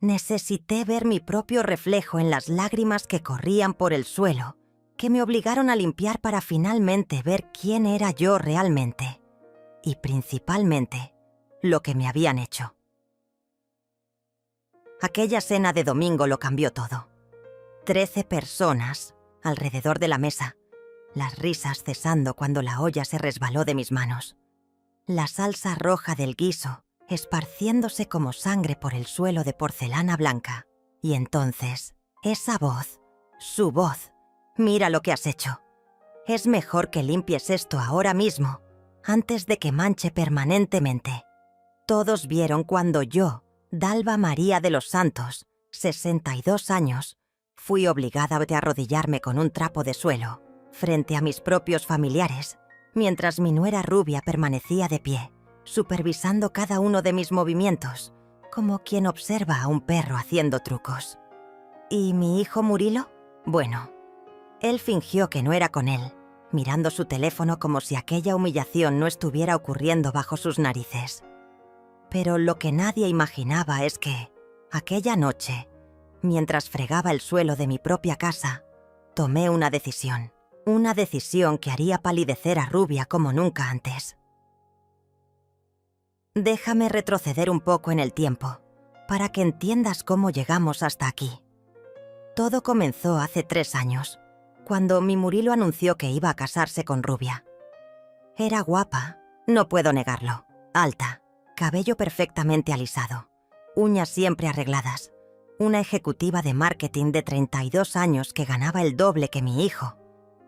Necesité ver mi propio reflejo en las lágrimas que corrían por el suelo, que me obligaron a limpiar para finalmente ver quién era yo realmente, y principalmente lo que me habían hecho. Aquella cena de domingo lo cambió todo. 13 personas alrededor de la mesa, las risas cesando cuando la olla se resbaló de mis manos, la salsa roja del guiso esparciéndose como sangre por el suelo de porcelana blanca. Y entonces, esa voz, su voz: «Mira lo que has hecho. Es mejor que limpies esto ahora mismo, antes de que manche permanentemente». Todos vieron cuando yo, Dalva María de los Santos, 62 años, fui obligada a arrodillarme con un trapo de suelo, frente a mis propios familiares, mientras mi nuera rubia permanecía de pie, supervisando cada uno de mis movimientos, como quien observa a un perro haciendo trucos. ¿Y mi hijo Murilo? Bueno, él fingió que no era con él, mirando su teléfono como si aquella humillación no estuviera ocurriendo bajo sus narices. Pero lo que nadie imaginaba es que, aquella noche, mientras fregaba el suelo de mi propia casa, tomé una decisión que haría palidecer a Rubia como nunca antes. Déjame retroceder un poco en el tiempo, para que entiendas cómo llegamos hasta aquí. Todo comenzó hace 3 años, cuando mi Murilo anunció que iba a casarse con Rubia. Era guapa, no puedo negarlo, alta, cabello perfectamente alisado, uñas siempre arregladas, una ejecutiva de marketing de 32 años que ganaba el doble que mi hijo.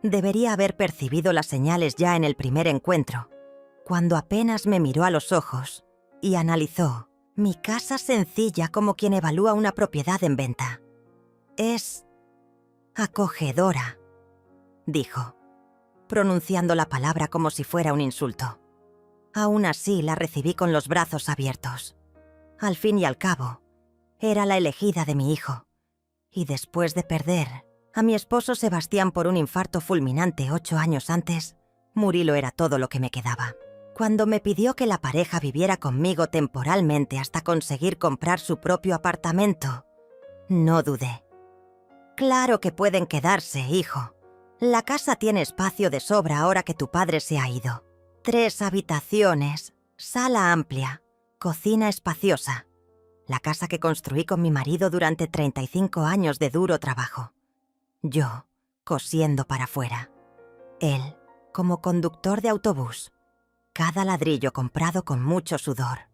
Debería haber percibido las señales ya en el primer encuentro, cuando apenas me miró a los ojos y analizó mi casa sencilla como quien evalúa una propiedad en venta. «Es acogedora», dijo, pronunciando la palabra como si fuera un insulto. Aún así la recibí con los brazos abiertos. Al fin y al cabo, era la elegida de mi hijo. Y después de perder a mi esposo Sebastián por un infarto fulminante 8 años antes, Murilo era todo lo que me quedaba. Cuando me pidió que la pareja viviera conmigo temporalmente hasta conseguir comprar su propio apartamento, no dudé. «Claro que pueden quedarse, hijo. La casa tiene espacio de sobra ahora que tu padre se ha ido. 3 habitaciones, sala amplia, cocina espaciosa. La casa que construí con mi marido durante 35 años de duro trabajo. Yo, cosiendo para afuera. Él, como conductor de autobús. Cada ladrillo comprado con mucho sudor».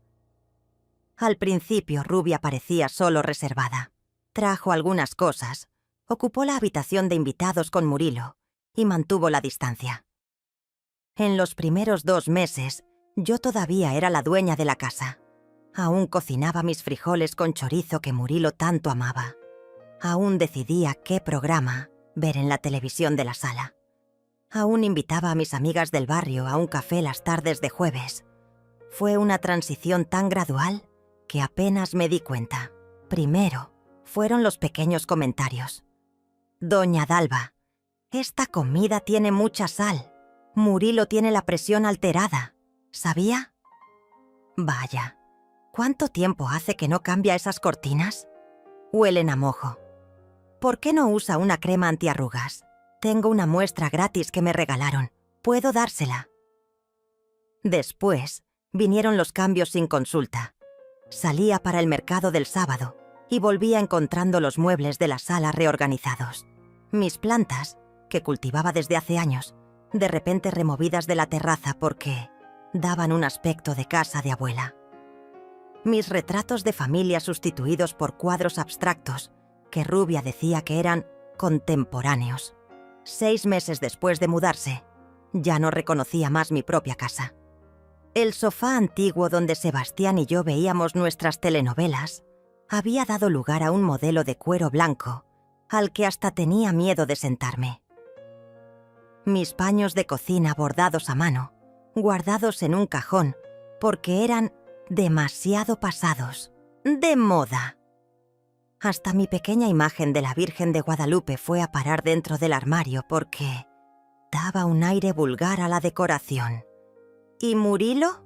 Al principio, Rubia parecía solo reservada. Trajo algunas cosas, ocupó la habitación de invitados con Murilo y mantuvo la distancia. En los primeros 2 meses, yo todavía era la dueña de la casa. Aún cocinaba mis frijoles con chorizo que Murilo tanto amaba. Aún decidía qué programa ver en la televisión de la sala. Aún invitaba a mis amigas del barrio a un café las tardes de jueves. Fue una transición tan gradual que apenas me di cuenta. Primero, fueron los pequeños comentarios. «Doña Dalva, esta comida tiene mucha sal. Murilo tiene la presión alterada. ¿Sabía? Vaya, ¿cuánto tiempo hace que no cambia esas cortinas? Huelen a mojo. ¿Por qué no usa una crema antiarrugas? Tengo una muestra gratis que me regalaron. Puedo dársela». Después, vinieron los cambios sin consulta. Salía para el mercado del sábado y volvía encontrando los muebles de la sala reorganizados. Mis plantas, que cultivaba desde hace años, de repente removidas de la terraza porque daban un aspecto de casa de abuela. Mis retratos de familia sustituidos por cuadros abstractos que Rubia decía que eran contemporáneos. 6 meses después de mudarse, ya no reconocía más mi propia casa. El sofá antiguo donde Sebastián y yo veíamos nuestras telenovelas había dado lugar a un modelo de cuero blanco al que hasta tenía miedo de sentarme. Mis paños de cocina bordados a mano, guardados en un cajón, porque eran demasiado pasados, de moda. Hasta mi pequeña imagen de la Virgen de Guadalupe fue a parar dentro del armario porque daba un aire vulgar a la decoración. ¿Y Murilo?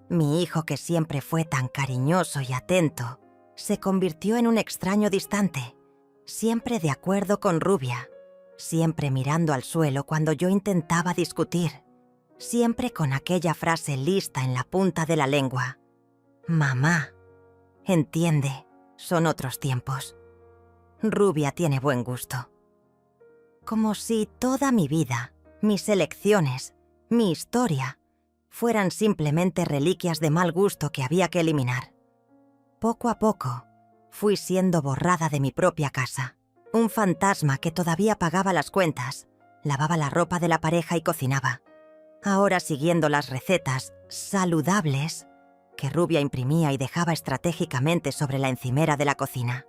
Mi hijo, que siempre fue tan cariñoso y atento, se convirtió en un extraño distante, siempre de acuerdo con Rubia, siempre mirando al suelo cuando yo intentaba discutir, siempre con aquella frase lista en la punta de la lengua. Mamá, entiende, son otros tiempos. Rubia tiene buen gusto. Como si toda mi vida, mis elecciones, mi historia, fueran simplemente reliquias de mal gusto que había que eliminar. Poco a poco, fui siendo borrada de mi propia casa. Un fantasma que todavía pagaba las cuentas, lavaba la ropa de la pareja y cocinaba. Ahora siguiendo las recetas saludables que Rubia imprimía y dejaba estratégicamente sobre la encimera de la cocina.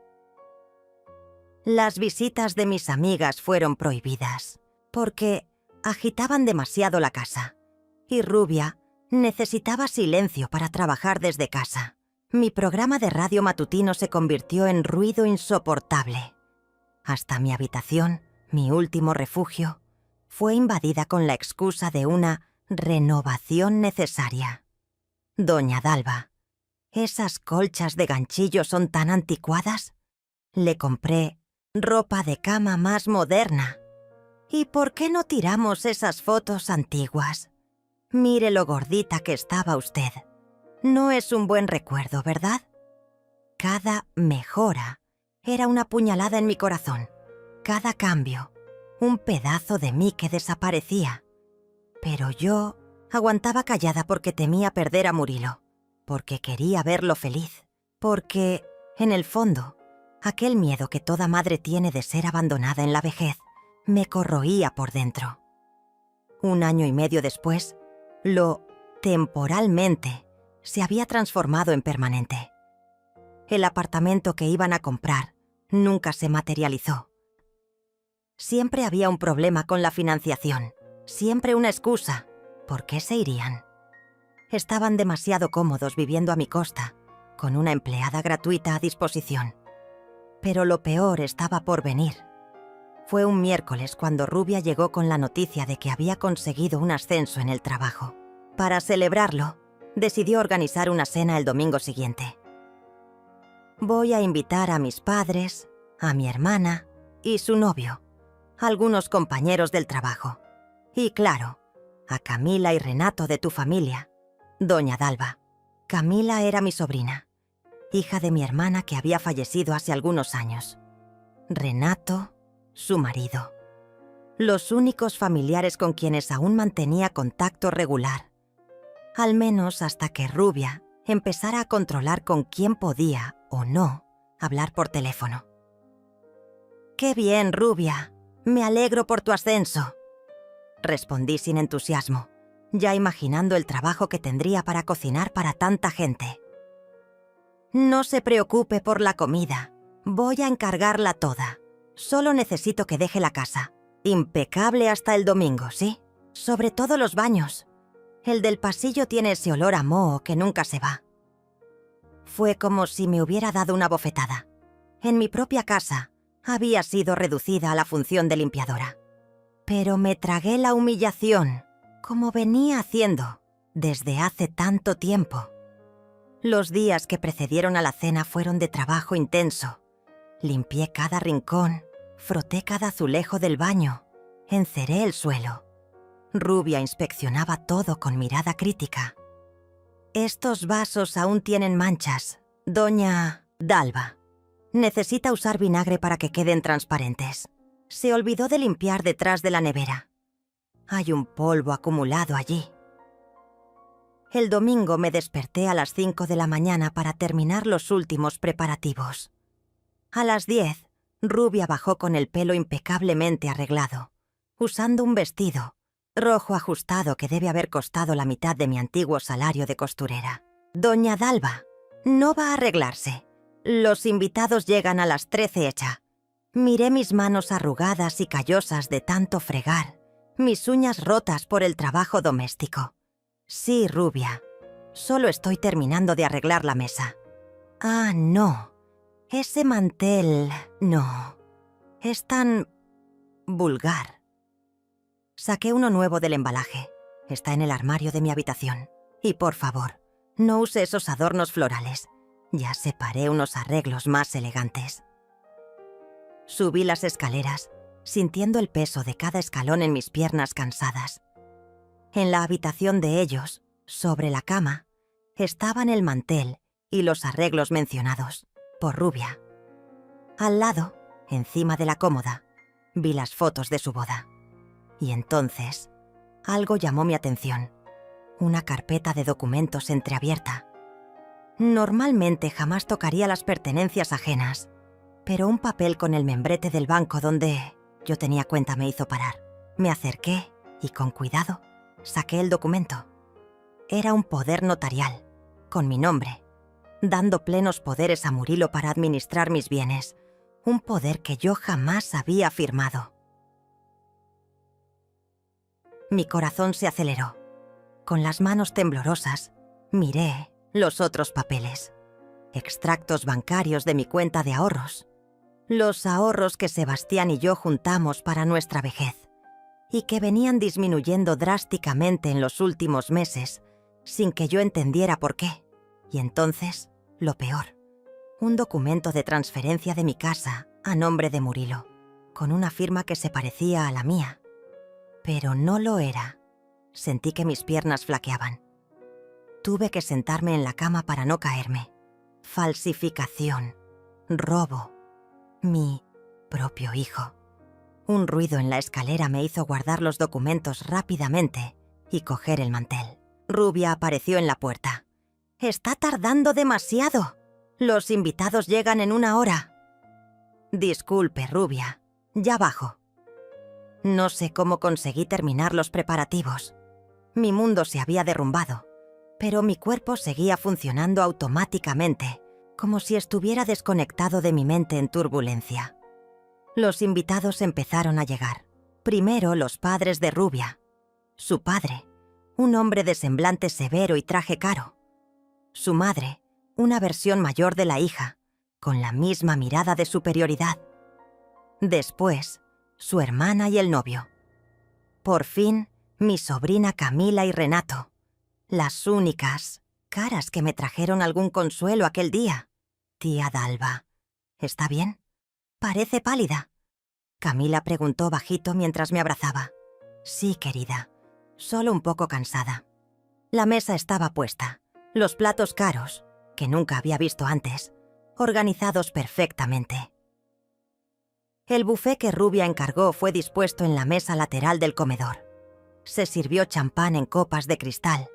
Las visitas de mis amigas fueron prohibidas, porque agitaban demasiado la casa, y Rubia necesitaba silencio para trabajar desde casa. Mi programa de radio matutino se convirtió en ruido insoportable. Hasta mi habitación, mi último refugio, fue invadida con la excusa de una renovación necesaria. Doña Dalva, ¿esas colchas de ganchillo son tan anticuadas? Le compré ropa de cama más moderna. ¿Y por qué no tiramos esas fotos antiguas? Mire lo gordita que estaba usted. No es un buen recuerdo, ¿verdad? Cada mejora era una puñalada en mi corazón. Cada cambio, un pedazo de mí que desaparecía. Pero yo aguantaba callada porque temía perder a Murilo, porque quería verlo feliz, porque, en el fondo, aquel miedo que toda madre tiene de ser abandonada en la vejez me corroía por dentro. 1 año y medio después, lo temporalmente se había transformado en permanente. El apartamento que iban a comprar nunca se materializó. Siempre había un problema con la financiación, siempre una excusa. ¿Por qué se irían? Estaban demasiado cómodos viviendo a mi costa, con una empleada gratuita a disposición. Pero lo peor estaba por venir. Fue un miércoles cuando Rubia llegó con la noticia de que había conseguido un ascenso en el trabajo. Para celebrarlo, decidió organizar una cena el domingo siguiente. Voy a invitar a mis padres, a mi hermana y su novio, algunos compañeros del trabajo. Y claro, a Camila y Renato de tu familia, Doña Dalva. Camila era mi sobrina, hija de mi hermana que había fallecido hace algunos años. Renato, su marido. Los únicos familiares con quienes aún mantenía contacto regular. Al menos hasta que Rubia empezara a controlar con quién podía, o no, hablar por teléfono. «¡Qué bien, Rubia! Me alegro por tu ascenso», respondí sin entusiasmo, ya imaginando el trabajo que tendría para cocinar para tanta gente. «No se preocupe por la comida. Voy a encargarla toda. Solo necesito que deje la casa. Impecable hasta el domingo, ¿sí? Sobre todo los baños. El del pasillo tiene ese olor a moho que nunca se va». Fue como si me hubiera dado una bofetada. En mi propia casa había sido reducida a la función de limpiadora. Pero me tragué la humillación, como venía haciendo desde hace tanto tiempo. Los días que precedieron a la cena fueron de trabajo intenso. Limpié cada rincón, froté cada azulejo del baño, enceré el suelo. Rubia inspeccionaba todo con mirada crítica. «Estos vasos aún tienen manchas, Doña Dalva. Necesita usar vinagre para que queden transparentes. Se olvidó de limpiar detrás de la nevera. Hay un polvo acumulado allí». El domingo me desperté a las 5 de la mañana para terminar los últimos preparativos. A las 10, Rubia bajó con el pelo impecablemente arreglado, usando un vestido rojo ajustado que debe haber costado la mitad de mi antiguo salario de costurera. «Doña Dalva, no va a arreglarse. Los invitados llegan a las 13 hecha». Miré mis manos arrugadas y callosas de tanto fregar, mis uñas rotas por el trabajo doméstico. «Sí, Rubia, solo estoy terminando de arreglar la mesa». «Ah, no. Ese mantel, no. Es tan vulgar». Saqué uno nuevo del embalaje. Está en el armario de mi habitación. Y por favor, no use esos adornos florales. Ya separé unos arreglos más elegantes. Subí las escaleras, sintiendo el peso de cada escalón en mis piernas cansadas. En la habitación de ellos, sobre la cama, estaban el mantel y los arreglos mencionados, por Rubia. Al lado, encima de la cómoda, vi las fotos de su boda. Y entonces, algo llamó mi atención. Una carpeta de documentos entreabierta. Normalmente jamás tocaría las pertenencias ajenas, pero un papel con el membrete del banco donde yo tenía cuenta me hizo parar. Me acerqué y, con cuidado, saqué el documento. Era un poder notarial, con mi nombre, dando plenos poderes a Murilo para administrar mis bienes, un poder que yo jamás había firmado. Mi corazón se aceleró. Con las manos temblorosas, miré los otros papeles. Extractos bancarios de mi cuenta de ahorros. Los ahorros que Sebastián y yo juntamos para nuestra vejez y que venían disminuyendo drásticamente en los últimos meses sin que yo entendiera por qué. Y entonces, lo peor, un documento de transferencia de mi casa a nombre de Murilo, con una firma que se parecía a la mía. Pero no lo era. Sentí que mis piernas flaqueaban. Tuve que sentarme en la cama para no caerme. Falsificación. Robo. Mi propio hijo. Un ruido en la escalera me hizo guardar los documentos rápidamente y coger el mantel. Rubia apareció en la puerta. «Está tardando demasiado. Los invitados llegan en 1 hora». «Disculpe, Rubia. Ya bajo». No sé cómo conseguí terminar los preparativos. Mi mundo se había derrumbado, pero mi cuerpo seguía funcionando automáticamente, como si estuviera desconectado de mi mente en turbulencia. Los invitados empezaron a llegar. Primero los padres de Rubia. Su padre, un hombre de semblante severo y traje caro. Su madre, una versión mayor de la hija, con la misma mirada de superioridad. Después, su hermana y el novio. Por fin, mi sobrina Camila y Renato, las únicas caras que me trajeron algún consuelo aquel día. Tía Dalva, ¿está bien? Parece pálida. Camila preguntó bajito mientras me abrazaba. Sí, querida, solo un poco cansada. La mesa estaba puesta, los platos caros, que nunca había visto antes, organizados perfectamente. El buffet que Rubia encargó fue dispuesto en la mesa lateral del comedor. Se sirvió champán en copas de cristal,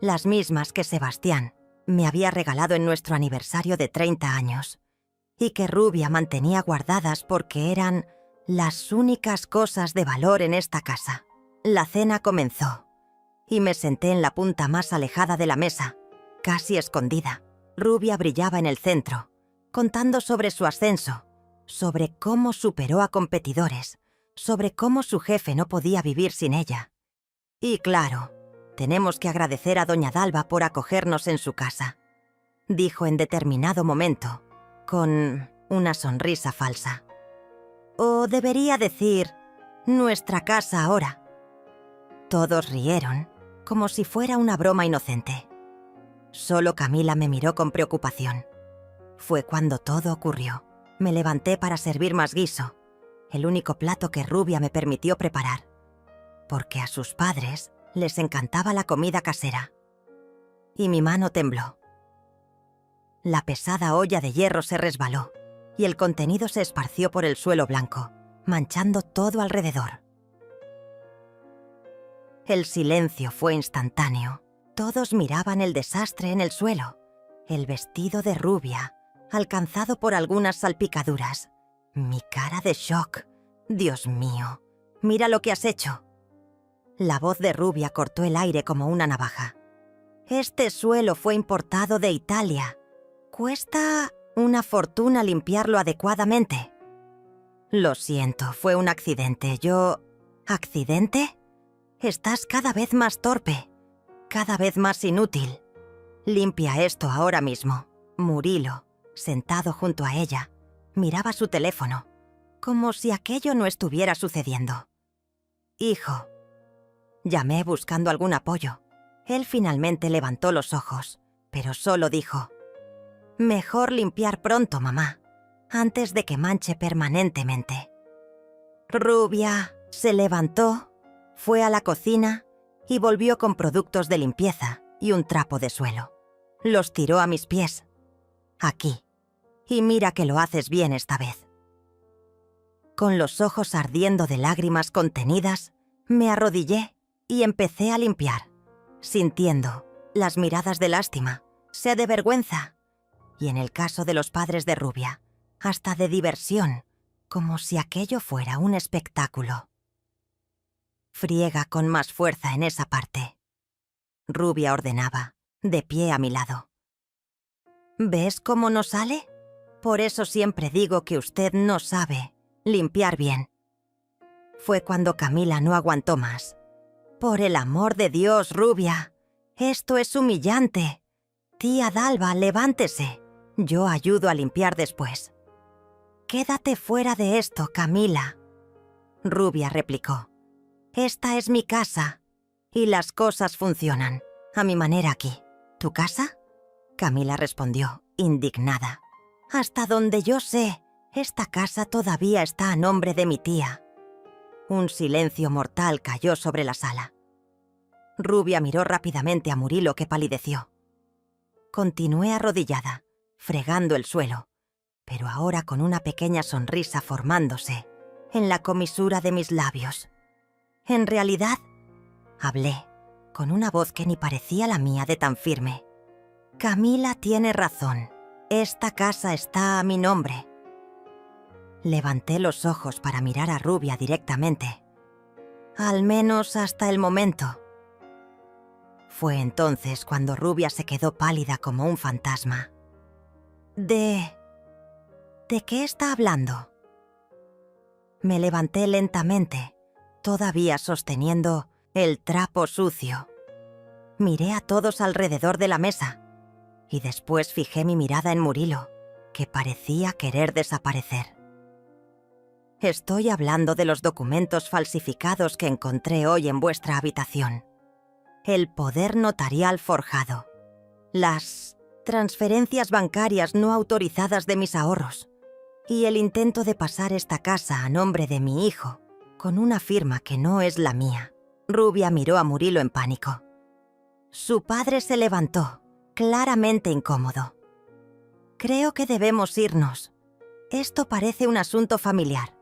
las mismas que Sebastián me había regalado en nuestro aniversario de 30 años, y que Rubia mantenía guardadas porque eran las únicas cosas de valor en esta casa. La cena comenzó, y me senté en la punta más alejada de la mesa, casi escondida. Rubia brillaba en el centro, contando sobre su ascenso, sobre cómo superó a competidores, sobre cómo su jefe no podía vivir sin ella. Y claro, tenemos que agradecer a doña Dalva por acogernos en su casa, dijo en determinado momento, con una sonrisa falsa. O debería decir, nuestra casa ahora. Todos rieron, como si fuera una broma inocente. Solo Camila me miró con preocupación. Fue cuando todo ocurrió. Me levanté para servir más guiso, el único plato que Rubia me permitió preparar, porque a sus padres les encantaba la comida casera. Y mi mano tembló. La pesada olla de hierro se resbaló y el contenido se esparció por el suelo blanco, manchando todo alrededor. El silencio fue instantáneo. Todos miraban el desastre en el suelo, el vestido de Rubia, alcanzado por algunas salpicaduras. Mi cara de shock. Dios mío, mira lo que has hecho. La voz de Rubia cortó el aire como una navaja. Este suelo fue importado de Italia. Cuesta una fortuna limpiarlo adecuadamente. Lo siento, fue un accidente. ¿Accidente? Estás cada vez más torpe, cada vez más inútil. Limpia esto ahora mismo. Murilo, sentado junto a ella, miraba su teléfono, como si aquello no estuviera sucediendo. «Hijo», llamé buscando algún apoyo. Él finalmente levantó los ojos, pero solo dijo, Mejor limpiar pronto, mamá, antes de que manche permanentemente. Rubia se levantó, fue a la cocina y volvió con productos de limpieza y un trapo de suelo. Los tiró a mis pies. Aquí. Y mira que lo haces bien esta vez. Con los ojos ardiendo de lágrimas contenidas, me arrodillé y empecé a limpiar, sintiendo las miradas de lástima, sea de vergüenza, y en el caso de los padres de Rubia, hasta de diversión, como si aquello fuera un espectáculo. Friega con más fuerza en esa parte. Rubia ordenaba, de pie a mi lado. ¿Ves cómo no sale? Por eso siempre digo que usted no sabe limpiar bien. Fue cuando Camila no aguantó más. Por el amor de Dios, Rubia, esto es humillante. Tía Dalva, levántese. Yo ayudo a limpiar después. Quédate fuera de esto, Camila. Rubia replicó. Esta es mi casa y las cosas funcionan a mi manera aquí. ¿Tu casa? Camila respondió, indignada. Hasta donde yo sé, esta casa todavía está a nombre de mi tía. Un silencio mortal cayó sobre la sala. Rubia miró rápidamente a Murilo, que palideció. Continué arrodillada, fregando el suelo, pero ahora con una pequeña sonrisa formándose en la comisura de mis labios. En realidad, hablé, con una voz que ni parecía la mía de tan firme. Camila tiene razón. Esta casa está a mi nombre. Levanté los ojos para mirar a Rubia directamente. Al menos hasta el momento. Fue entonces cuando Rubia se quedó pálida como un fantasma. ¿De qué está hablando? Me levanté lentamente, todavía sosteniendo el trapo sucio. Miré a todos alrededor de la mesa y después fijé mi mirada en Murilo, que parecía querer desaparecer. Estoy hablando de los documentos falsificados que encontré hoy en vuestra habitación. El poder notarial forjado. Las transferencias bancarias no autorizadas de mis ahorros. Y el intento de pasar esta casa a nombre de mi hijo, con una firma que no es la mía. Rubia miró a Murilo en pánico. Su padre se levantó, claramente incómodo. Creo que debemos irnos. Esto parece un asunto familiar.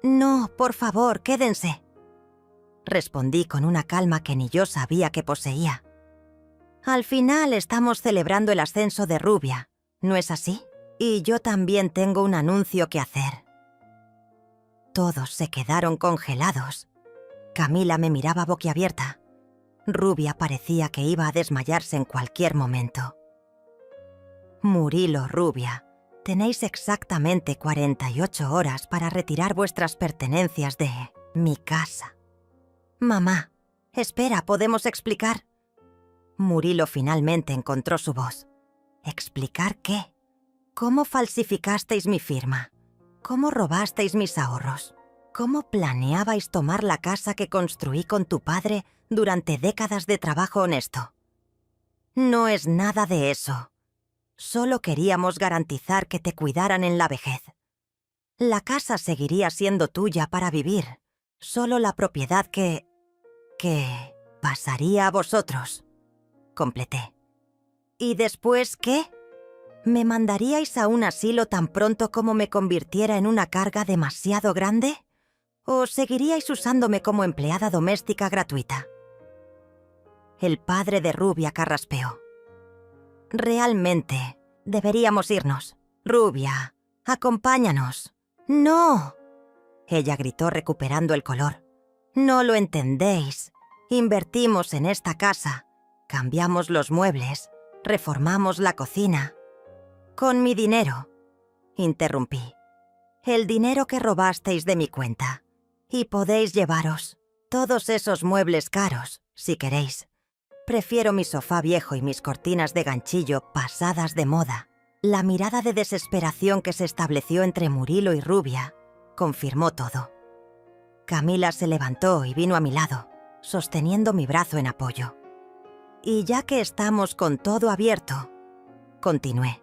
No, por favor, quédense. Respondí con una calma que ni yo sabía que poseía. Al final estamos celebrando el ascenso de Rubia, ¿no es así? Y yo también tengo un anuncio que hacer. Todos se quedaron congelados. Camila me miraba boquiabierta. Rubia parecía que iba a desmayarse en cualquier momento. Murilo, Rubia, tenéis exactamente 48 horas para retirar vuestras pertenencias de mi casa. Mamá, espera, ¿podemos explicar? Murilo finalmente encontró su voz. ¿Explicar qué? ¿Cómo falsificasteis mi firma? ¿Cómo robasteis mis ahorros? ¿Cómo planeabais tomar la casa que construí con tu padre durante décadas de trabajo honesto? No es nada de eso. Solo queríamos garantizar que te cuidaran en la vejez. La casa seguiría siendo tuya para vivir. Solo la propiedad que pasaría a vosotros. Completé. ¿Y después qué? ¿Me mandaríais a un asilo tan pronto como me convirtiera en una carga demasiado grande? ¿O seguiríais usándome como empleada doméstica gratuita? El padre de Rubia carraspeó. Realmente, deberíamos irnos. Rubia, acompáñanos. ¡No! Ella gritó recuperando el color. No lo entendéis. Invertimos en esta casa. Cambiamos los muebles. Reformamos la cocina. Con mi dinero. Interrumpí. El dinero que robasteis de mi cuenta. Y podéis llevaros todos esos muebles caros, si queréis. Prefiero mi sofá viejo y mis cortinas de ganchillo pasadas de moda. La mirada de desesperación que se estableció entre Murilo y Rubia confirmó todo. Camila se levantó y vino a mi lado, sosteniendo mi brazo en apoyo. Y ya que estamos con todo abierto, continué,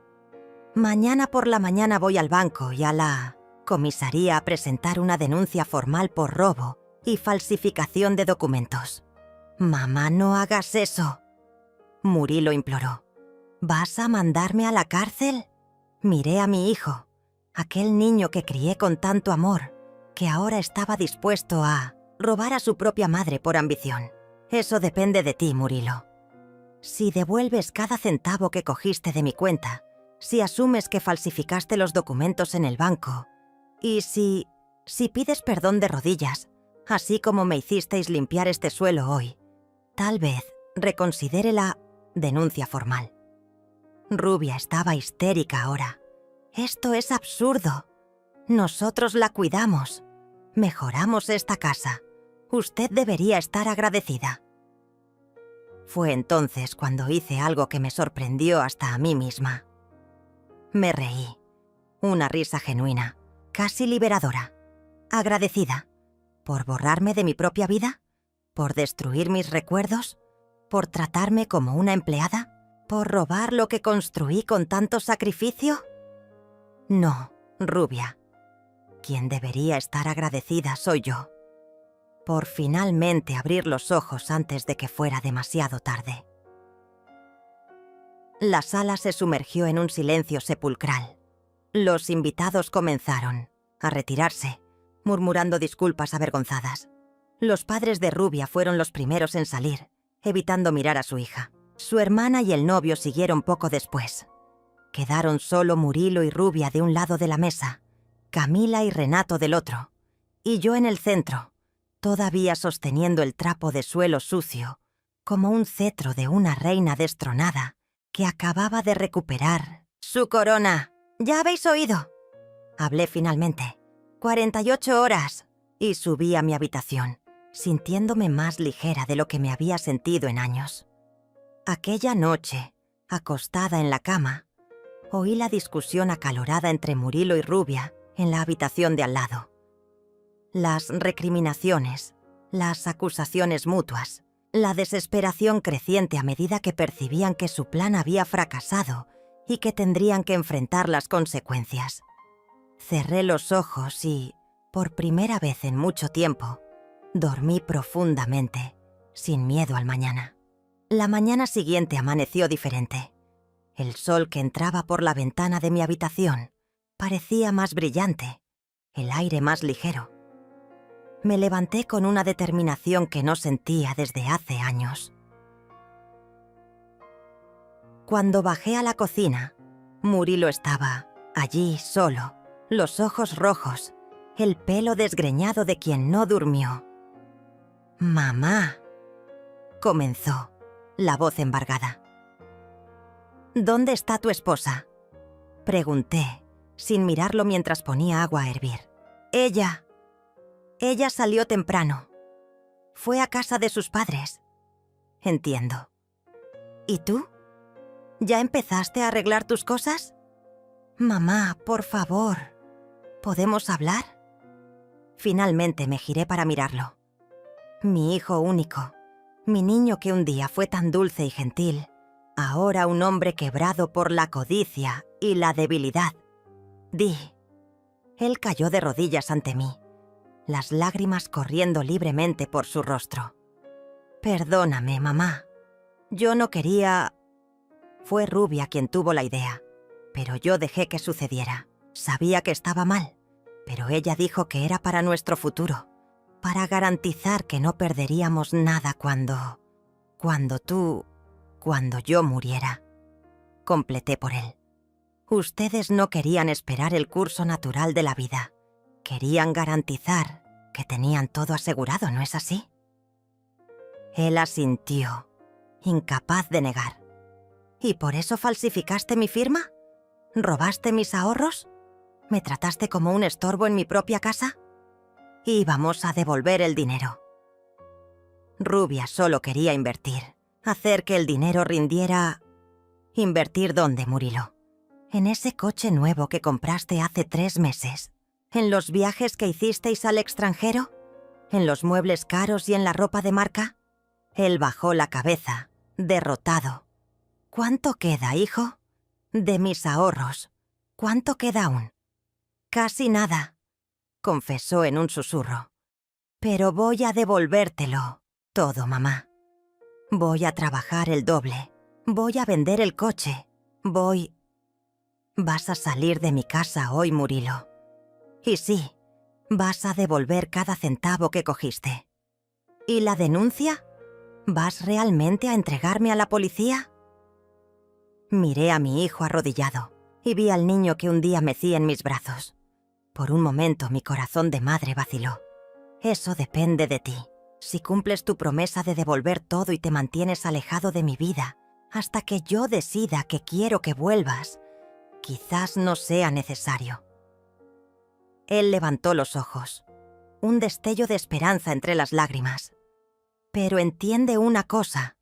Mañana por la mañana voy al banco y a la comisaría a presentar una denuncia formal por robo y falsificación de documentos. Mamá, no hagas eso. Murilo imploró. ¿Vas a mandarme a la cárcel? Miré a mi hijo, aquel niño que crié con tanto amor, que ahora estaba dispuesto a robar a su propia madre por ambición. Eso depende de ti, Murilo. Si devuelves cada centavo que cogiste de mi cuenta, si asumes que falsificaste los documentos en el banco, y si pides perdón de rodillas, así como me hicisteis limpiar este suelo hoy, tal vez reconsidere la denuncia formal. Rubia estaba histérica ahora. Esto es absurdo. Nosotros la cuidamos. Mejoramos esta casa. Usted debería estar agradecida. Fue entonces cuando hice algo que me sorprendió hasta a mí misma. Me reí. Una risa genuina, casi liberadora. Agradecida. ¿Por borrarme de mi propia vida? ¿Por destruir mis recuerdos? ¿Por tratarme como una empleada? ¿Por robar lo que construí con tanto sacrificio? No, Rubia. Quien debería estar agradecida soy yo. Por finalmente abrir los ojos antes de que fuera demasiado tarde. La sala se sumergió en un silencio sepulcral. Los invitados comenzaron a retirarse, murmurando disculpas avergonzadas. Los padres de Rubia fueron los primeros en salir, evitando mirar a su hija. Su hermana y el novio siguieron poco después. Quedaron solo Murilo y Rubia de un lado de la mesa, Camila y Renato del otro, y yo en el centro, todavía sosteniendo el trapo de suelo sucio, como un cetro de una reina destronada que acababa de recuperar su corona. «¿Ya habéis oído?», hablé finalmente. 48 horas. Y subí a mi habitación, sintiéndome más ligera de lo que me había sentido en años. Aquella noche, acostada en la cama, oí la discusión acalorada entre Murilo y Rubia en la habitación de al lado. Las recriminaciones, las acusaciones mutuas, la desesperación creciente a medida que percibían que su plan había fracasado y que tendrían que enfrentar las consecuencias. Cerré los ojos y, por primera vez en mucho tiempo, dormí profundamente, sin miedo al mañana. La mañana siguiente amaneció diferente. El sol que entraba por la ventana de mi habitación parecía más brillante, el aire más ligero. Me levanté con una determinación que no sentía desde hace años. Cuando bajé a la cocina, Murilo estaba allí solo, los ojos rojos, el pelo desgreñado de quien no durmió. «Mamá», comenzó, la voz embargada. «¿Dónde está tu esposa?», pregunté, sin mirarlo mientras ponía agua a hervir. Ella salió temprano. Fue a casa de sus padres. Entiendo. ¿Y tú? ¿Ya empezaste a arreglar tus cosas? Mamá, por favor, ¿podemos hablar? Finalmente me giré para mirarlo. Mi hijo único, mi niño que un día fue tan dulce y gentil, ahora un hombre quebrado por la codicia y la debilidad. Di. Él cayó de rodillas ante mí, las lágrimas corriendo libremente por su rostro. «Perdóname, mamá. Yo no quería...». Fue Rubia quien tuvo la idea, pero yo dejé que sucediera. Sabía que estaba mal, pero ella dijo que era para nuestro futuro, para garantizar que no perderíamos nada cuando yo muriera. Completé por él. Ustedes no querían esperar el curso natural de la vida. Querían garantizar que tenían todo asegurado, ¿no es así? Él asintió, incapaz de negar. ¿Y por eso falsificaste mi firma? ¿Robaste mis ahorros? ¿Me trataste como un estorbo en mi propia casa? Íbamos a devolver el dinero. Rubia solo quería invertir, hacer que el dinero rindiera... ¿Invertir dónde, Murilo? En ese coche nuevo que compraste hace 3 meses. ¿En los viajes que hicisteis al extranjero? ¿En los muebles caros y en la ropa de marca? Él bajó la cabeza, derrotado. ¿Cuánto queda, hijo? De mis ahorros, ¿Cuánto queda aún? Casi nada, confesó en un susurro. Pero voy a devolvértelo todo, mamá. Voy a trabajar el doble. Voy a vender el coche. Vas a salir de mi casa hoy, Murilo. Y sí, vas a devolver cada centavo que cogiste. ¿Y la denuncia? ¿Vas realmente a entregarme a la policía? Miré a mi hijo arrodillado y vi al niño que un día mecía en mis brazos. Por un momento mi corazón de madre vaciló. Eso depende de ti. Si cumples tu promesa de devolver todo y te mantienes alejado de mi vida hasta que yo decida que quiero que vuelvas, quizás no sea necesario. Él levantó los ojos, un destello de esperanza entre las lágrimas. Pero entiende una cosa,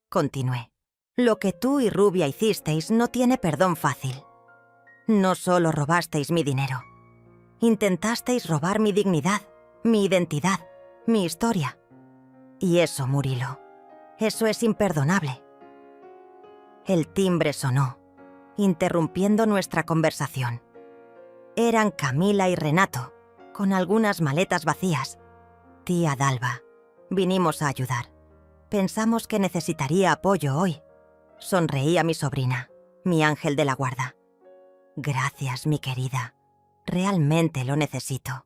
continué. Lo que tú y Rubia hicisteis no tiene perdón fácil. No solo robasteis mi dinero. Intentasteis robar mi dignidad, mi identidad, mi historia. Y eso, Murilo, eso es imperdonable. El timbre sonó, interrumpiendo nuestra conversación. Eran Camila y Renato, con algunas maletas vacías. Tía Dalva, vinimos a ayudar. Pensamos que necesitaría apoyo hoy. Sonreí a mi sobrina, mi ángel de la guarda. Gracias, mi querida. Realmente lo necesito.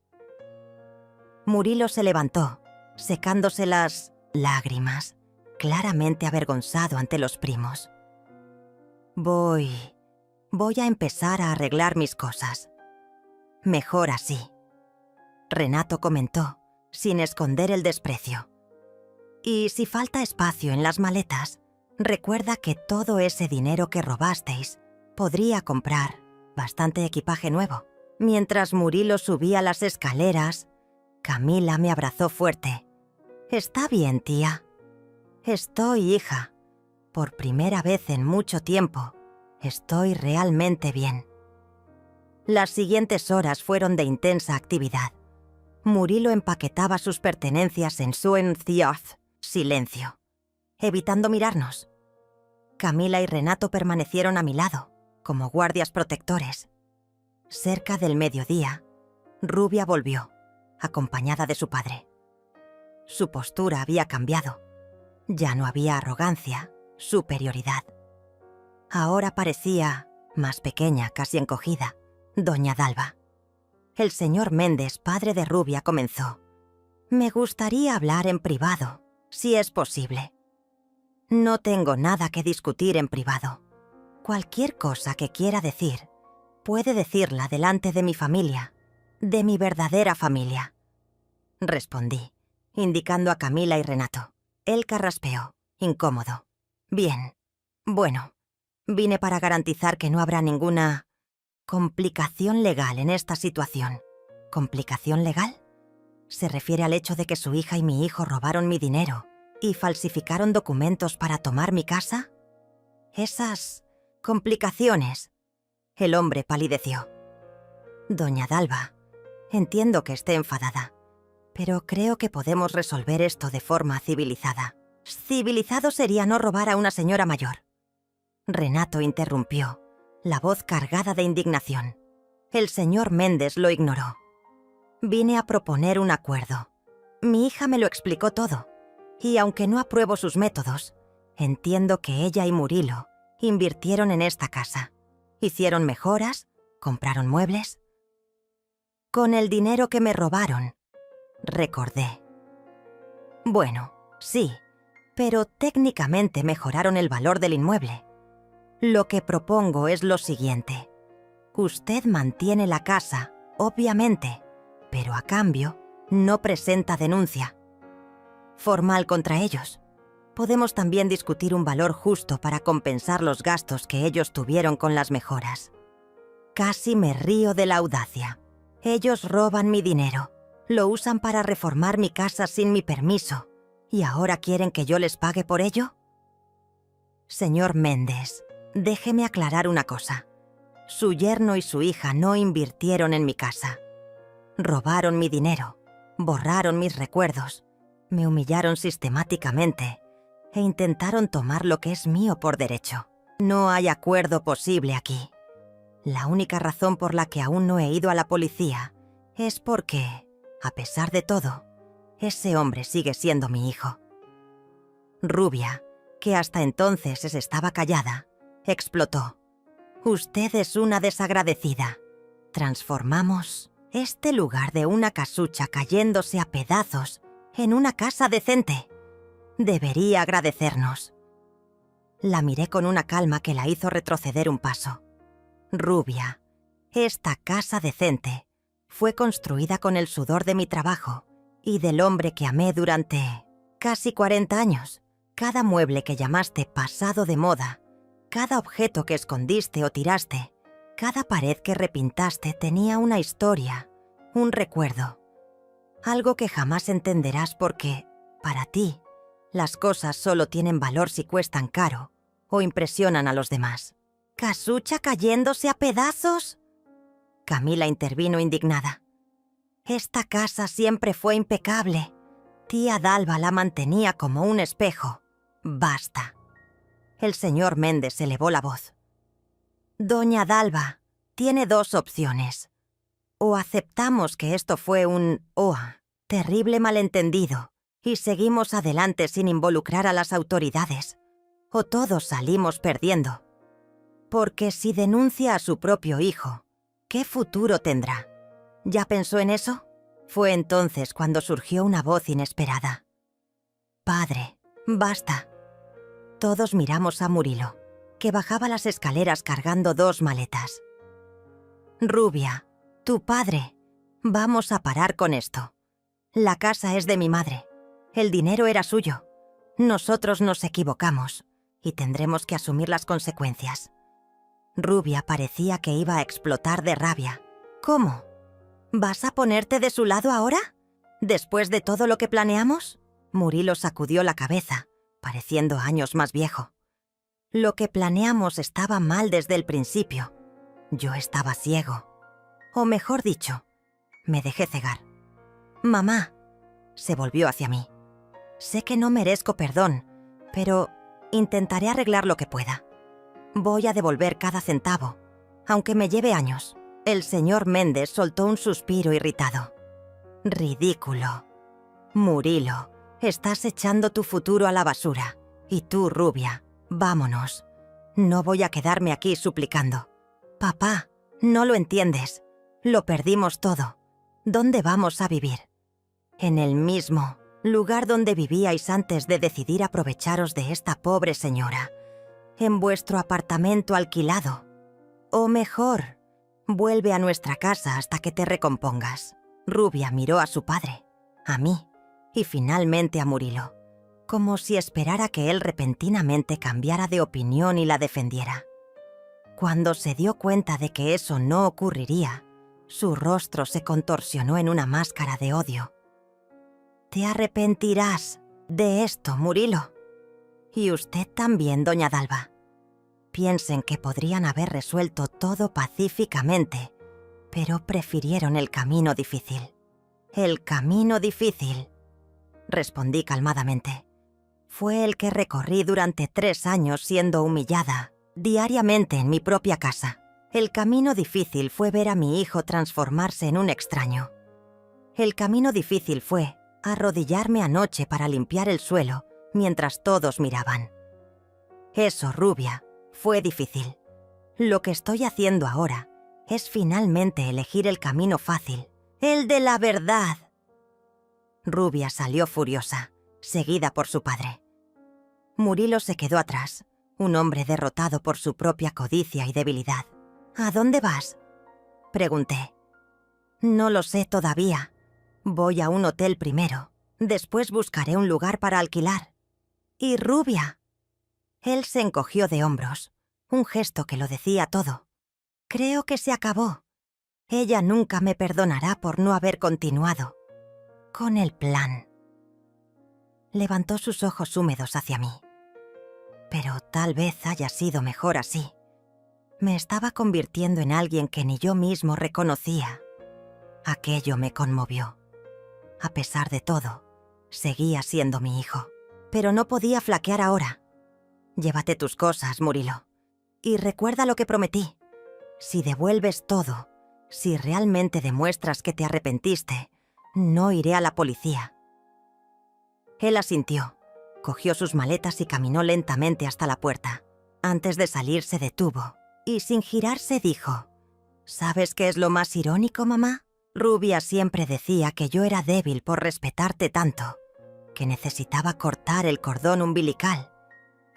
Murilo se levantó, secándose las lágrimas, claramente avergonzado ante los primos. Voy a empezar a arreglar mis cosas. Mejor así. Renato comentó, sin esconder el desprecio. Y si falta espacio en las maletas, recuerda que todo ese dinero que robasteis podría comprar bastante equipaje nuevo. Mientras Murilo subía las escaleras, Camila me abrazó fuerte. Está bien, tía. Estoy, hija. Por primera vez en mucho tiempo, estoy realmente bien. Las siguientes horas fueron de intensa actividad. Murilo empaquetaba sus pertenencias en su encioz, silencio, evitando mirarnos. Camila y Renato permanecieron a mi lado, como guardias protectores. Cerca del mediodía, Rubia volvió, acompañada de su padre. Su postura había cambiado. Ya no había arrogancia, superioridad. Ahora parecía, más pequeña, casi encogida, doña Dalva. El señor Méndez, padre de Rubia, comenzó. Me gustaría hablar en privado, si es posible. No tengo nada que discutir en privado. Cualquier cosa que quiera decir, puede decirla delante de mi familia, de mi verdadera familia. Respondí, indicando a Camila y Renato. Él carraspeó, incómodo. Bien. Bueno, vine para garantizar que no habrá ninguna complicación legal en esta situación. ¿Complicación legal? ¿Se refiere al hecho de que su hija y mi hijo robaron mi dinero y falsificaron documentos para tomar mi casa? Esas complicaciones. El hombre palideció. Doña Dalva, entiendo que esté enfadada, pero creo que podemos resolver esto de forma civilizada. Civilizado sería no robar a una señora mayor. Renato interrumpió, la voz cargada de indignación. El señor Méndez lo ignoró. Vine a proponer un acuerdo. Mi hija me lo explicó todo, y aunque no apruebo sus métodos, entiendo que ella y Murilo invirtieron en esta casa. Hicieron mejoras, compraron muebles. Con el dinero que me robaron, recordé. Bueno, sí, pero técnicamente mejoraron el valor del inmueble. Lo que propongo es lo siguiente. Usted mantiene la casa, obviamente, pero a cambio no presenta denuncia formal contra ellos. Podemos también discutir un valor justo para compensar los gastos que ellos tuvieron con las mejoras. Casi me río de la audacia. Ellos roban mi dinero, lo usan para reformar mi casa sin mi permiso, ¿y ahora quieren que yo les pague por ello? Señor Méndez, déjeme aclarar una cosa. Su yerno y su hija no invirtieron en mi casa. Robaron mi dinero, borraron mis recuerdos, me humillaron sistemáticamente e intentaron tomar lo que es mío por derecho. No hay acuerdo posible aquí. La única razón por la que aún no he ido a la policía es porque, a pesar de todo, ese hombre sigue siendo mi hijo. Rubia, que hasta entonces estaba callada, explotó. Usted es una desagradecida. Transformamos este lugar de una casucha cayéndose a pedazos en una casa decente. Debería agradecernos. La miré con una calma que la hizo retroceder un paso. Rubia, esta casa decente fue construida con el sudor de mi trabajo y del hombre que amé durante casi 40 años. Cada mueble que llamaste pasado de moda, cada objeto que escondiste o tiraste, cada pared que repintaste tenía una historia, un recuerdo. Algo que jamás entenderás porque, para ti, las cosas solo tienen valor si cuestan caro o impresionan a los demás. ¿Casucha cayéndose a pedazos? Camila intervino indignada. Esta casa siempre fue impecable. Tía Dalva la mantenía como un espejo. Basta. El señor Méndez elevó la voz. Doña Dalva, tiene dos opciones. O aceptamos que esto fue un terrible malentendido y seguimos adelante sin involucrar a las autoridades, o todos salimos perdiendo. Porque si denuncia a su propio hijo, ¿qué futuro tendrá? ¿Ya pensó en eso? Fue entonces cuando surgió una voz inesperada. Padre, basta. Todos miramos a Murilo, que bajaba las escaleras cargando 2 maletas. Rubia, tu padre, vamos a parar con esto. La casa es de mi madre. El dinero era suyo. Nosotros nos equivocamos y tendremos que asumir las consecuencias. Rubia parecía que iba a explotar de rabia. ¿Cómo? ¿Vas a ponerte de su lado ahora? ¿Después de todo lo que planeamos? Murilo sacudió la cabeza, pareciendo años más viejo. Lo que planeamos estaba mal desde el principio. Yo estaba ciego. O mejor dicho, me dejé cegar. Mamá, se volvió hacia mí. Sé que no merezco perdón, pero intentaré arreglar lo que pueda. Voy a devolver cada centavo, aunque me lleve años. El señor Méndez soltó un suspiro irritado. Ridículo. Murilo, estás echando tu futuro a la basura. Y tú, Rubia, vámonos. No voy a quedarme aquí suplicando. Papá, no lo entiendes. Lo perdimos todo. ¿Dónde vamos a vivir? En el mismo lugar donde vivíais antes de decidir aprovecharos de esta pobre señora. En vuestro apartamento alquilado. O mejor, vuelve a nuestra casa hasta que te recompongas. Rubia miró a su padre, a mí y finalmente a Murilo, como si esperara que él repentinamente cambiara de opinión y la defendiera. Cuando se dio cuenta de que eso no ocurriría, su rostro se contorsionó en una máscara de odio. Te arrepentirás de esto, Murilo. Y usted también, doña Dalva. Piensen que podrían haber resuelto todo pacíficamente, pero prefirieron el camino difícil. El camino difícil, respondí calmadamente. Fue el que recorrí durante 3 años siendo humillada diariamente en mi propia casa. El camino difícil fue ver a mi hijo transformarse en un extraño. El camino difícil fue arrodillarme anoche para limpiar el suelo mientras todos miraban. Eso, Rubia, fue difícil. Lo que estoy haciendo ahora es finalmente elegir el camino fácil, el de la verdad. Rubia salió furiosa, seguida por su padre. Murilo se quedó atrás, un hombre derrotado por su propia codicia y debilidad. ¿A dónde vas?, pregunté. No lo sé todavía. Voy a un hotel primero. Después buscaré un lugar para alquilar. ¿Y Rubia? Él se encogió de hombros, un gesto que lo decía todo. Creo que se acabó. Ella nunca me perdonará por no haber continuado con el plan. Levantó sus ojos húmedos hacia mí. Pero tal vez haya sido mejor así. Me estaba convirtiendo en alguien que ni yo mismo reconocía. Aquello me conmovió. A pesar de todo, seguía siendo mi hijo. Pero no podía flaquear ahora. Llévate tus cosas, Murilo. Y recuerda lo que prometí. Si devuelves todo, si realmente demuestras que te arrepentiste, no iré a la policía. Él asintió, cogió sus maletas y caminó lentamente hasta la puerta. Antes de salir se detuvo y sin girarse dijo: ¿Sabes qué es lo más irónico, mamá? Rubia siempre decía que yo era débil por respetarte tanto, que necesitaba cortar el cordón umbilical.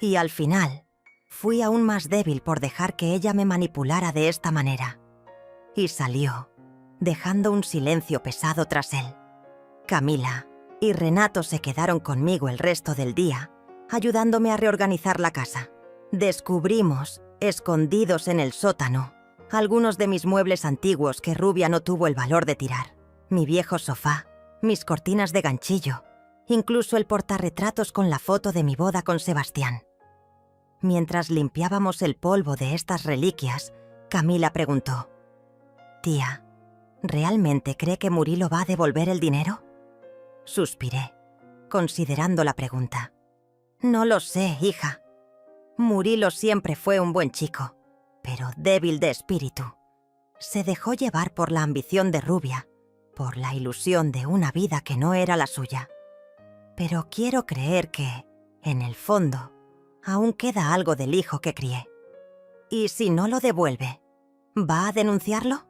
Y al final, fui aún más débil por dejar que ella me manipulara de esta manera. Y salió, dejando un silencio pesado tras él. Camila y Renato se quedaron conmigo el resto del día, ayudándome a reorganizar la casa. Descubrimos, escondidos en el sótano, algunos de mis muebles antiguos que Rubia no tuvo el valor de tirar. Mi viejo sofá, mis cortinas de ganchillo, incluso el portarretratos con la foto de mi boda con Sebastián. Mientras limpiábamos el polvo de estas reliquias, Camila preguntó: «Tía, ¿realmente cree que Murilo va a devolver el dinero?». Suspiré, considerando la pregunta. «No lo sé, hija. Murilo siempre fue un buen chico, pero débil de espíritu. Se dejó llevar por la ambición de Rubia, por la ilusión de una vida que no era la suya. Pero quiero creer que, en el fondo, aún queda algo del hijo que crié. ¿Y si no lo devuelve, va a denunciarlo?».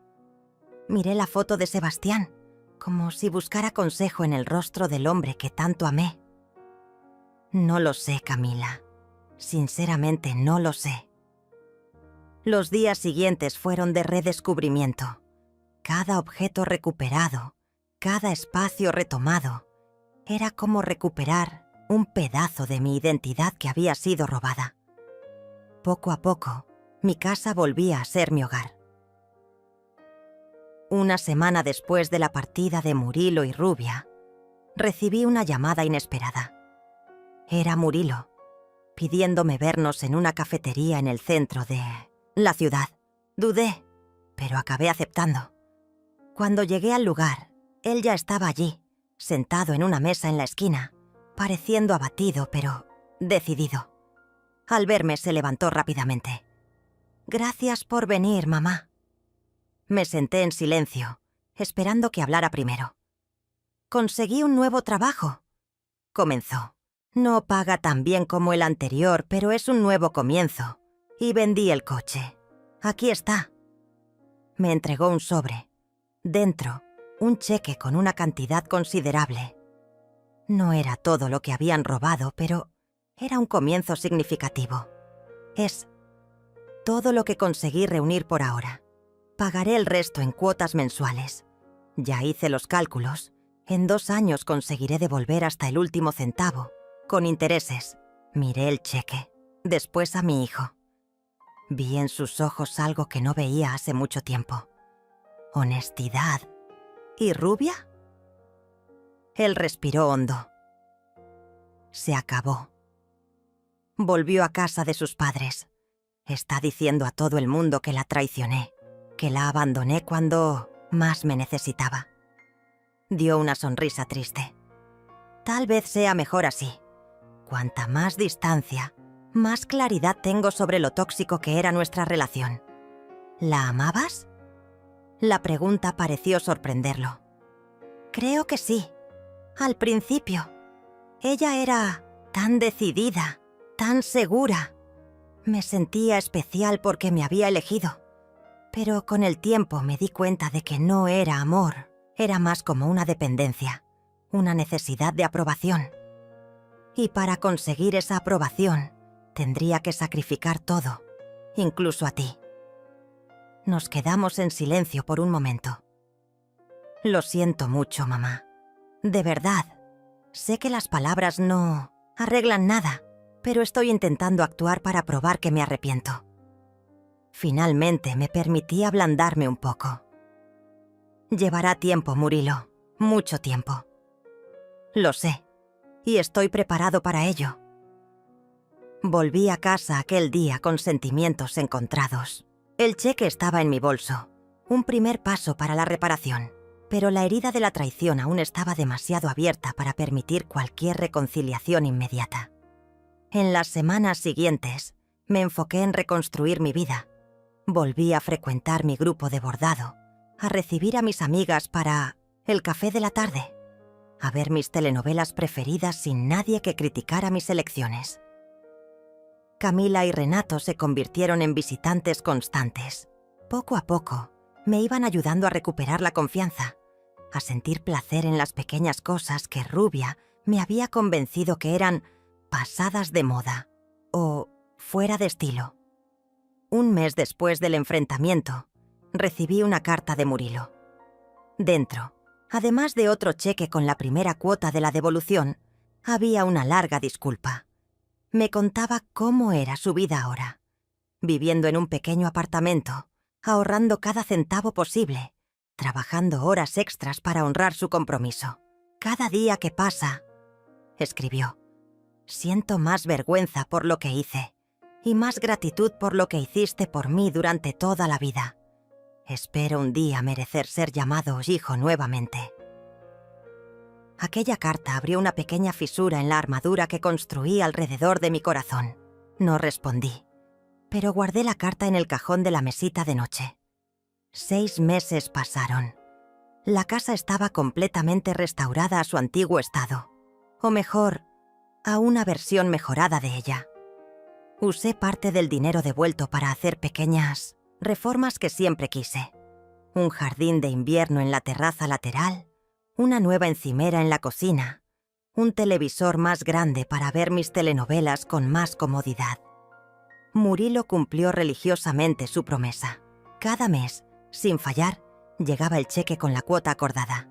Miré la foto de Sebastián, como si buscara consejo en el rostro del hombre que tanto amé. No lo sé, Camila. Sinceramente no lo sé. Los días siguientes fueron de redescubrimiento. Cada objeto recuperado, cada espacio retomado, era como recuperar un pedazo de mi identidad que había sido robada. Poco a poco, mi casa volvía a ser mi hogar. Una semana después de la partida de Murilo y Rubia, recibí una llamada inesperada. Era Murilo, pidiéndome vernos en una cafetería en el centro de la ciudad. Dudé, pero acabé aceptando. Cuando llegué al lugar, él ya estaba allí, sentado en una mesa en la esquina, pareciendo abatido, pero decidido. Al verme se levantó rápidamente. «Gracias por venir, mamá». Me senté en silencio, esperando que hablara primero. «Conseguí un nuevo trabajo», comenzó. «No paga tan bien como el anterior, pero es un nuevo comienzo. Y vendí el coche. Aquí está». Me entregó un sobre. Dentro, un cheque con una cantidad considerable. No era todo lo que habían robado, pero era un comienzo significativo. Es todo lo que conseguí reunir por ahora. Pagaré el resto en cuotas mensuales. Ya hice los cálculos. En 2 años conseguiré devolver hasta el último centavo, con intereses. Miré el cheque, después a mi hijo. Vi en sus ojos algo que no veía hace mucho tiempo. Honestidad. ¿Y Rubia? Él respiró hondo. Se acabó. Volvió a casa de sus padres. Está diciendo a todo el mundo que la traicioné, que la abandoné cuando más me necesitaba. Dio una sonrisa triste. Tal vez sea mejor así. Cuanta más distancia, más claridad tengo sobre lo tóxico que era nuestra relación. ¿La amabas? La pregunta pareció sorprenderlo. Creo que sí. Al principio. Ella era tan decidida, tan segura. Me sentía especial porque me había elegido. Pero con el tiempo me di cuenta de que no era amor. Era más como una dependencia, una necesidad de aprobación. Y para conseguir esa aprobación, tendría que sacrificar todo, incluso a ti. Nos quedamos en silencio por un momento. Lo siento mucho, mamá. De verdad. Sé que las palabras no arreglan nada, pero estoy intentando actuar para probar que me arrepiento. Finalmente me permití ablandarme un poco. Llevará tiempo, Murilo, mucho tiempo. Lo sé, y estoy preparado para ello. Volví a casa aquel día con sentimientos encontrados. El cheque estaba en mi bolso, un primer paso para la reparación, pero la herida de la traición aún estaba demasiado abierta para permitir cualquier reconciliación inmediata. En las semanas siguientes, me enfoqué en reconstruir mi vida. Volví a frecuentar mi grupo de bordado, a recibir a mis amigas para el café de la tarde, a ver mis telenovelas preferidas sin nadie que criticara mis elecciones. Camila y Renato se convirtieron en visitantes constantes. Poco a poco, me iban ayudando a recuperar la confianza, a sentir placer en las pequeñas cosas que Rubia me había convencido que eran pasadas de moda o fuera de estilo. Un mes después del enfrentamiento, recibí una carta de Murilo. Dentro, además de otro cheque con la primera cuota de la devolución, había una larga disculpa. Me contaba cómo era su vida ahora, viviendo en un pequeño apartamento, ahorrando cada centavo posible, trabajando horas extras para honrar su compromiso. Cada día que pasa, escribió, siento más vergüenza por lo que hice y más gratitud por lo que hiciste por mí durante toda la vida. Espero un día merecer ser llamado hijo nuevamente. Aquella carta abrió una pequeña fisura en la armadura que construí alrededor de mi corazón. No respondí, pero guardé la carta en el cajón de la mesita de noche. 6 meses pasaron. La casa estaba completamente restaurada a su antiguo estado, o mejor, a una versión mejorada de ella. Usé parte del dinero devuelto para hacer pequeñas reformas que siempre quise. Un jardín de invierno en la terraza lateral, una nueva encimera en la cocina, un televisor más grande para ver mis telenovelas con más comodidad. Murilo cumplió religiosamente su promesa. Cada mes, sin fallar, llegaba el cheque con la cuota acordada.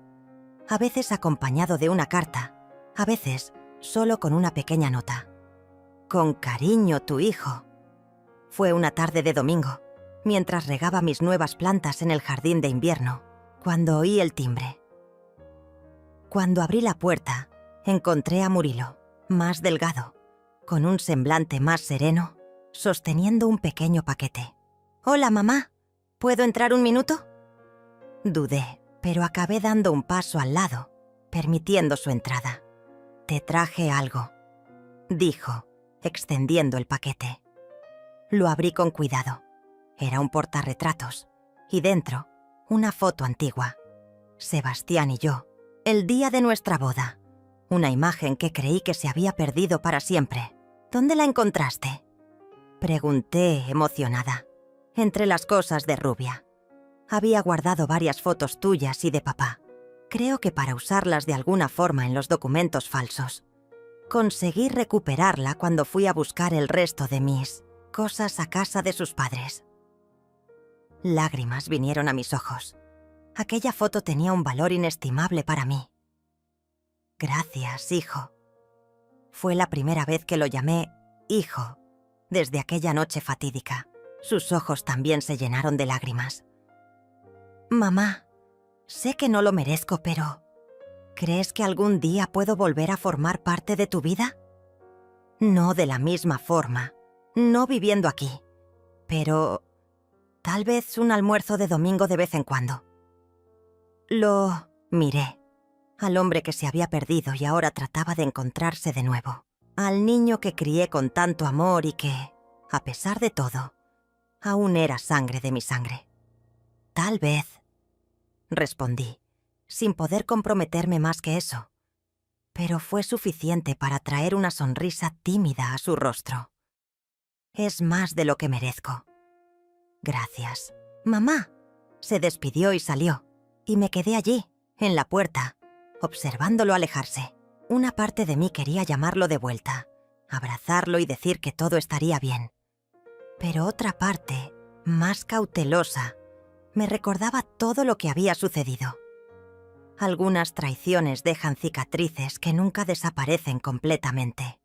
A veces acompañado de una carta, a veces solo con una pequeña nota. Con cariño, tu hijo. Fue una tarde de domingo, mientras regaba mis nuevas plantas en el jardín de invierno, cuando oí el timbre. Cuando abrí la puerta, encontré a Murilo, más delgado, con un semblante más sereno, sosteniendo un pequeño paquete. «Hola, mamá. ¿Puedo entrar un minuto?» Dudé, pero acabé dando un paso al lado, permitiendo su entrada. «Te traje algo», dijo, extendiendo el paquete. Lo abrí con cuidado. Era un portarretratos, y dentro, una foto antigua. Sebastián y yo, el día de nuestra boda. Una imagen que creí que se había perdido para siempre. ¿Dónde la encontraste?, pregunté, emocionada. Entre las cosas de Rubia. Había guardado varias fotos tuyas y de papá. Creo que para usarlas de alguna forma en los documentos falsos. Conseguí recuperarla cuando fui a buscar el resto de mis cosas a casa de sus padres. Lágrimas vinieron a mis ojos. Aquella foto tenía un valor inestimable para mí. Gracias, hijo. Fue la primera vez que lo llamé hijo, desde aquella noche fatídica. Sus ojos también se llenaron de lágrimas. Mamá, sé que no lo merezco, pero ¿crees que algún día puedo volver a formar parte de tu vida? No de la misma forma, no viviendo aquí, pero tal vez un almuerzo de domingo de vez en cuando. Lo miré, al hombre que se había perdido y ahora trataba de encontrarse de nuevo, al niño que crié con tanto amor y que, a pesar de todo, aún era sangre de mi sangre. Tal vez, respondí, sin poder comprometerme más que eso, pero fue suficiente para traer una sonrisa tímida a su rostro. Es más de lo que merezco. Gracias. Mamá, se despidió y salió, y me quedé allí, en la puerta, observándolo alejarse. Una parte de mí quería llamarlo de vuelta, abrazarlo y decir que todo estaría bien. Pero otra parte, más cautelosa, me recordaba todo lo que había sucedido. Algunas traiciones dejan cicatrices que nunca desaparecen completamente.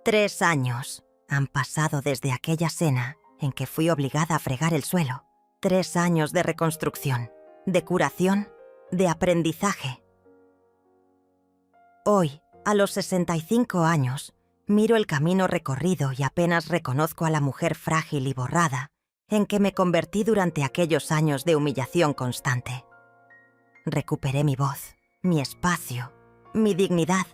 3 años han pasado desde aquella cena en que fui obligada a fregar el suelo. 3 años de reconstrucción, de curación, de aprendizaje. Hoy, a los 65 años, miro el camino recorrido y apenas reconozco a la mujer frágil y borrada en que me convertí durante aquellos años de humillación constante. Recuperé mi voz, mi espacio, mi dignidad.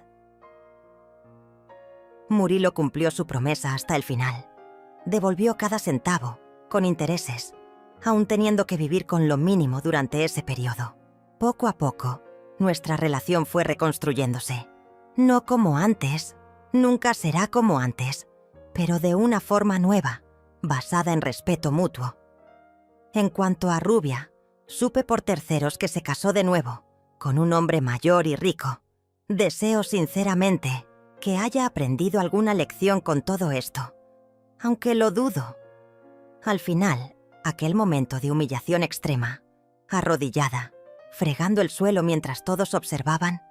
Murilo cumplió su promesa hasta el final. devolvió cada centavo, con intereses, aún teniendo que vivir con lo mínimo durante ese periodo. Poco a poco, nuestra relación fue reconstruyéndose. No como antes, nunca será como antes, pero de una forma nueva, basada en respeto mutuo. En cuanto a Rubia, supe por terceros que se casó de nuevo, con un hombre mayor y rico. Deseo sinceramente que haya aprendido alguna lección con todo esto, aunque lo dudo. Al final, aquel momento de humillación extrema, arrodillada, fregando el suelo mientras todos observaban,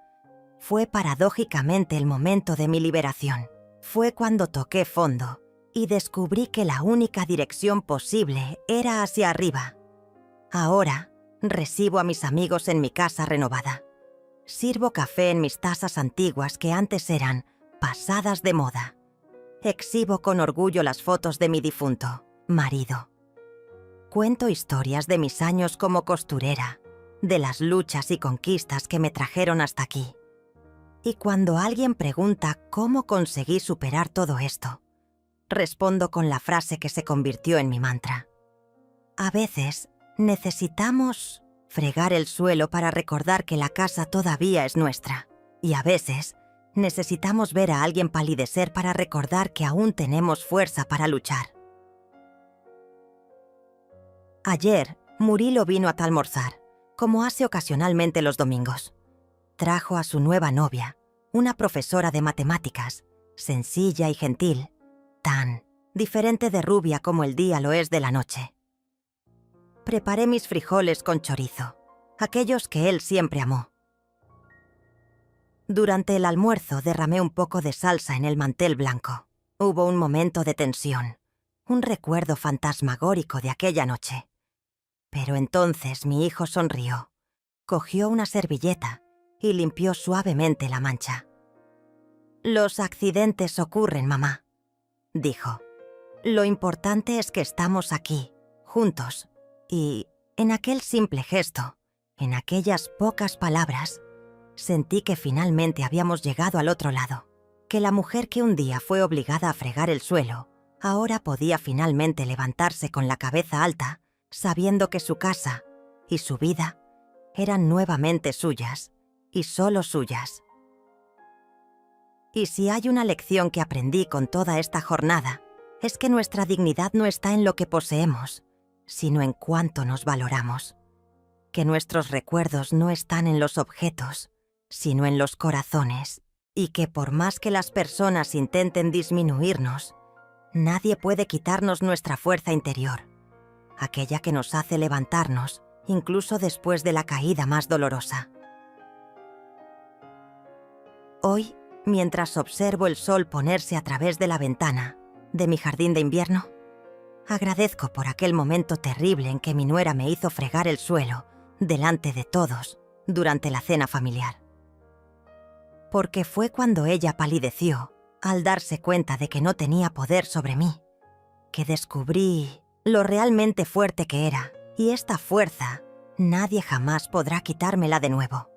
fue paradójicamente el momento de mi liberación. Fue cuando toqué fondo y descubrí que la única dirección posible era hacia arriba. Ahora, recibo a mis amigos en mi casa renovada. Sirvo café en mis tazas antiguas que antes eran pasadas de moda. Exhibo con orgullo las fotos de mi difunto marido. Cuento historias de mis años como costurera, de las luchas y conquistas que me trajeron hasta aquí. Y cuando alguien pregunta cómo conseguí superar todo esto, respondo con la frase que se convirtió en mi mantra. A veces necesitamos fregar el suelo para recordar que la casa todavía es nuestra. Y a veces necesitamos ver a alguien palidecer para recordar que aún tenemos fuerza para luchar. Ayer, Murilo vino a almorzar, como hace ocasionalmente los domingos. Trajo a su nueva novia, una profesora de matemáticas, sencilla y gentil, tan diferente de Rubia como el día lo es de la noche. Preparé mis frijoles con chorizo, aquellos que él siempre amó. Durante el almuerzo derramé un poco de salsa en el mantel blanco. Hubo un momento de tensión, un recuerdo fantasmagórico de aquella noche. Pero entonces mi hijo sonrió, cogió una servilleta y limpió suavemente la mancha. «Los accidentes ocurren, mamá», dijo. «Lo importante es que estamos aquí, juntos». Y en aquel simple gesto, en aquellas pocas palabras, sentí que finalmente habíamos llegado al otro lado, que la mujer que un día fue obligada a fregar el suelo, ahora podía finalmente levantarse con la cabeza alta, sabiendo que su casa y su vida eran nuevamente suyas, y solo suyas. Y si hay una lección que aprendí con toda esta jornada, es que nuestra dignidad no está en lo que poseemos, sino en cuánto nos valoramos. Que nuestros recuerdos no están en los objetos, sino en los corazones, y que por más que las personas intenten disminuirnos, nadie puede quitarnos nuestra fuerza interior, aquella que nos hace levantarnos, incluso después de la caída más dolorosa. Hoy, mientras observo el sol ponerse a través de la ventana de mi jardín de invierno, agradezco por aquel momento terrible en que mi nuera me hizo fregar el suelo delante de todos durante la cena familiar. Porque fue cuando ella palideció, al darse cuenta de que no tenía poder sobre mí, que descubrí lo realmente fuerte que era, y esta fuerza nadie jamás podrá quitármela de nuevo.